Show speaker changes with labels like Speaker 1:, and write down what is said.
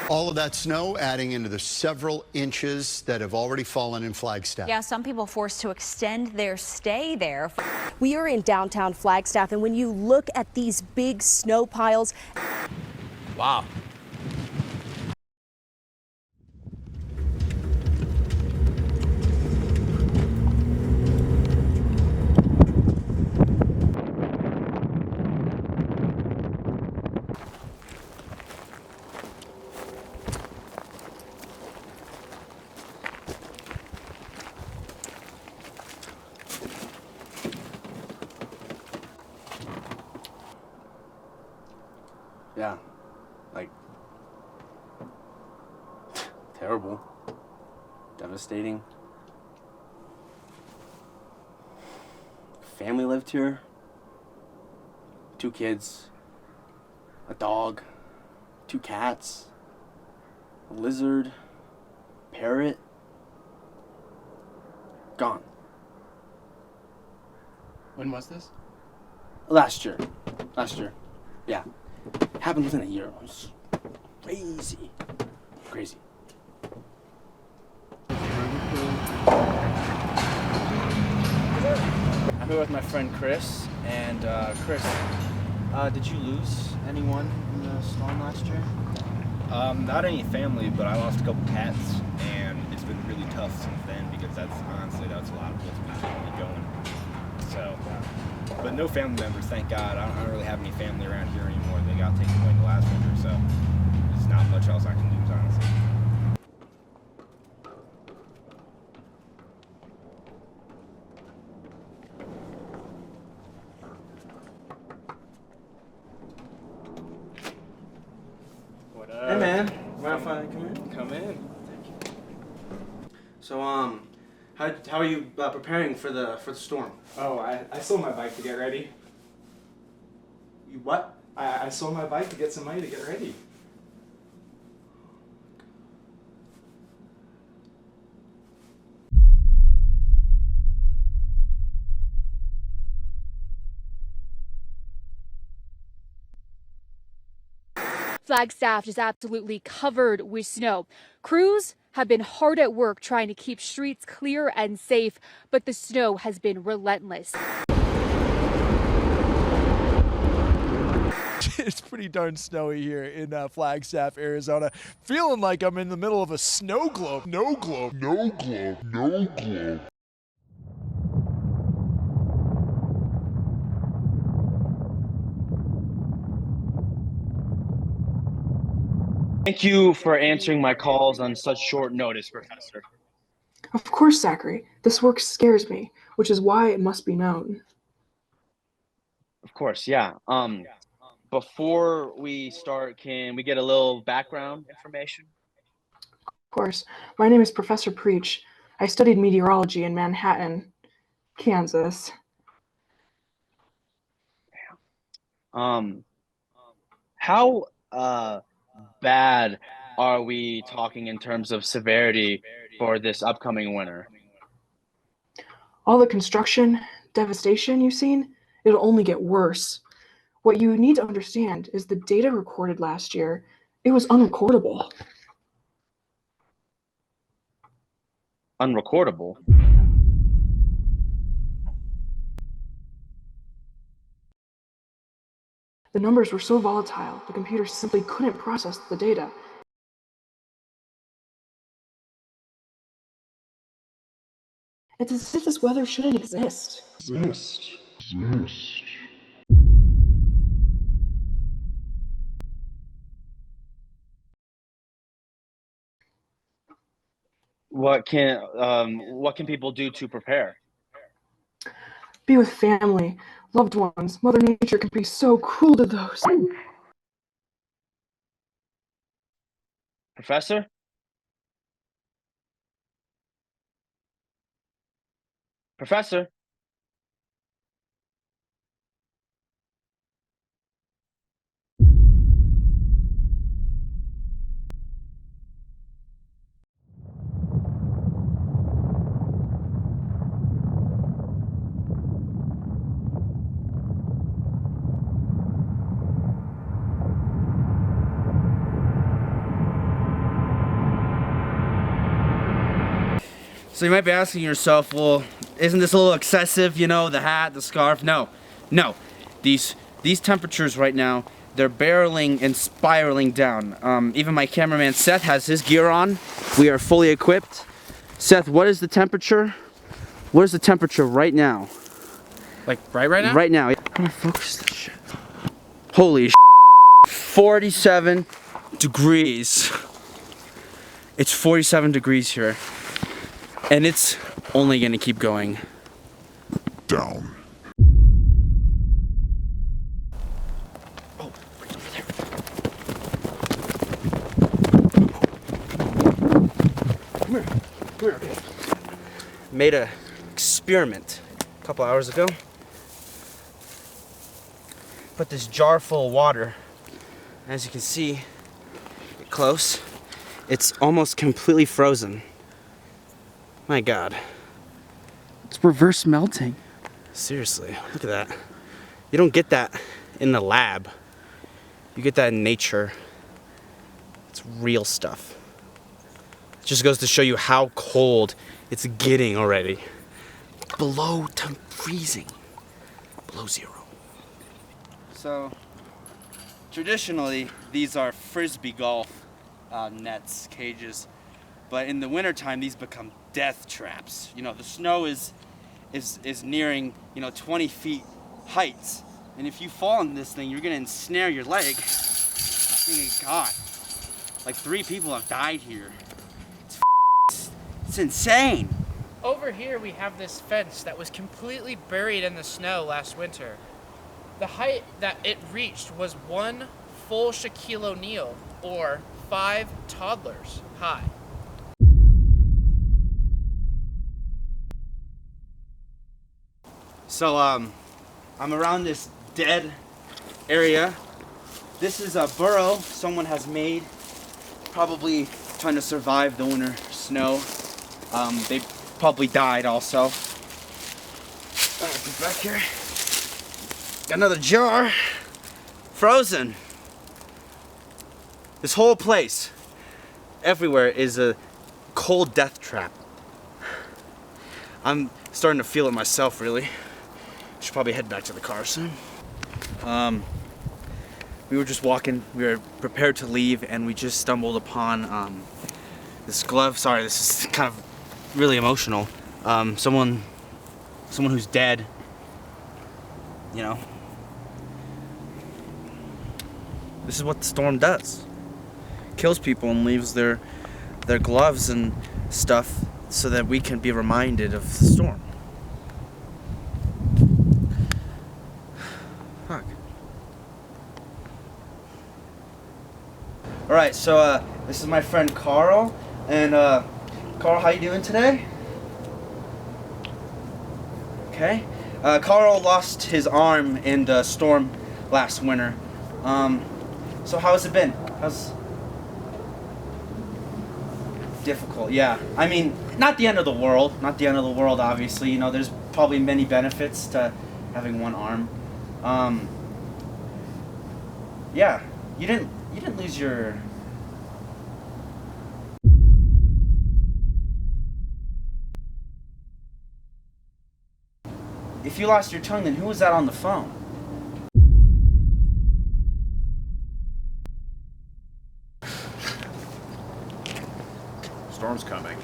Speaker 1: All of that snow adding into the several inches that have already fallen in Flagstaff.
Speaker 2: Yeah, some people forced to extend their stay there.
Speaker 3: We are in downtown Flagstaff, and when you look at these big snow piles.
Speaker 4: Wow.
Speaker 5: Yeah, like, terrible, devastating. Family lived here, 2 kids, a dog, 2 cats, a lizard, parrot, gone.
Speaker 6: When was this?
Speaker 5: Last year, yeah. Happened within a year. It was crazy.
Speaker 6: I'm here with my friend Chris, and Chris, did you lose anyone in the storm last year?
Speaker 4: Not any family, but I lost a couple cats, and it's been really tough since then because that's a lot of what's been keeping me going. So, but no family members, thank God. I don't really have any family around here anymore. They got taken away the last winter, so there's not much else I can lose, honestly.
Speaker 6: What up?
Speaker 5: Hey man, mind if I come in?
Speaker 6: Come in.
Speaker 5: So how are you preparing for the storm?
Speaker 7: Oh, I sold my bike to get ready.
Speaker 5: You what?
Speaker 7: I sold my bike to get some money to get ready.
Speaker 8: Flagstaff is absolutely covered with snow. Crews have been hard at work trying to keep streets clear and safe, but the snow has been relentless.
Speaker 9: It's pretty darn snowy here in Flagstaff, Arizona. Feeling like I'm in the middle of a snow globe. No globe.
Speaker 6: Thank you for answering my calls on such short notice, Professor.
Speaker 10: Of course, Zachary. This work scares me, which is why it must be known.
Speaker 6: Of course, yeah. Before we start, can we get a little background information?
Speaker 10: Of course. My name is Professor Preach. I studied meteorology in Manhattan, Kansas.
Speaker 6: How bad are we talking in terms of severity for this upcoming winter?
Speaker 10: All the construction, devastation you've seen, it'll only get worse. What you need to understand is the data recorded last year, it was unrecordable.
Speaker 6: Unrecordable?
Speaker 10: The numbers were so volatile, the computer simply couldn't process the data. It's as if this weather shouldn't exist.
Speaker 6: What can people do to prepare?
Speaker 10: Be with family, loved ones. Mother Nature can be so cruel to those.
Speaker 6: Professor? Professor?
Speaker 5: So you might be asking yourself, well, isn't this a little excessive, you know, the hat, the scarf? No. These temperatures right now, they're barreling and spiraling down. Even my cameraman Seth has his gear on. We are fully equipped. Seth, what is the temperature? What is the temperature right now?
Speaker 11: Like right now?
Speaker 5: Right now. I'm gonna focus this shit. Holy 47 degrees. It's 47 degrees here. And it's only gonna keep going down. Oh, right over there. Come here, okay. Made an experiment a couple hours ago. Put this jar full of water. As you can see, get close, it's almost completely frozen. My God.
Speaker 11: It's reverse melting.
Speaker 5: Seriously, look at that. You don't get that in the lab. You get that in nature. It's real stuff. It just goes to show you how cold it's getting already. Below freezing. Below zero. So, traditionally, these are frisbee golf nets, cages. But in the wintertime, these become death traps. You know, the snow is nearing, 20 feet heights. And if you fall in this thing, you're gonna ensnare your leg. Thinking, God, like 3 people have died here. It's insane.
Speaker 12: Over here we have this fence that was completely buried in the snow last winter. The height that it reached was 1 full Shaquille O'Neal, or 5 toddlers high.
Speaker 5: So, I'm around this dead area. This is a burrow someone has made, probably trying to survive the winter snow. They probably died also. Get back here. Got another jar. Frozen. This whole place, everywhere, is a cold death trap. I'm starting to feel it myself, really. Should probably head back to the car soon. We were just walking, we were prepared to leave, and we just stumbled upon this glove. Sorry, this is kind of really emotional. Someone who's dead, you know. This is what the storm does. Kills people and leaves their gloves and stuff so that we can be reminded of the storm. Fuck. Alright, so this is my friend Carl. And Carl, how you doing today? Okay. Carl lost his arm in the storm last winter. So how has it been? Difficult, yeah. I mean, not the end of the world. Not the end of the world, obviously. You know, there's probably many benefits to having one arm. Yeah, you didn't lose your. If you lost your tongue, then who was that on the phone?
Speaker 13: Storm's coming.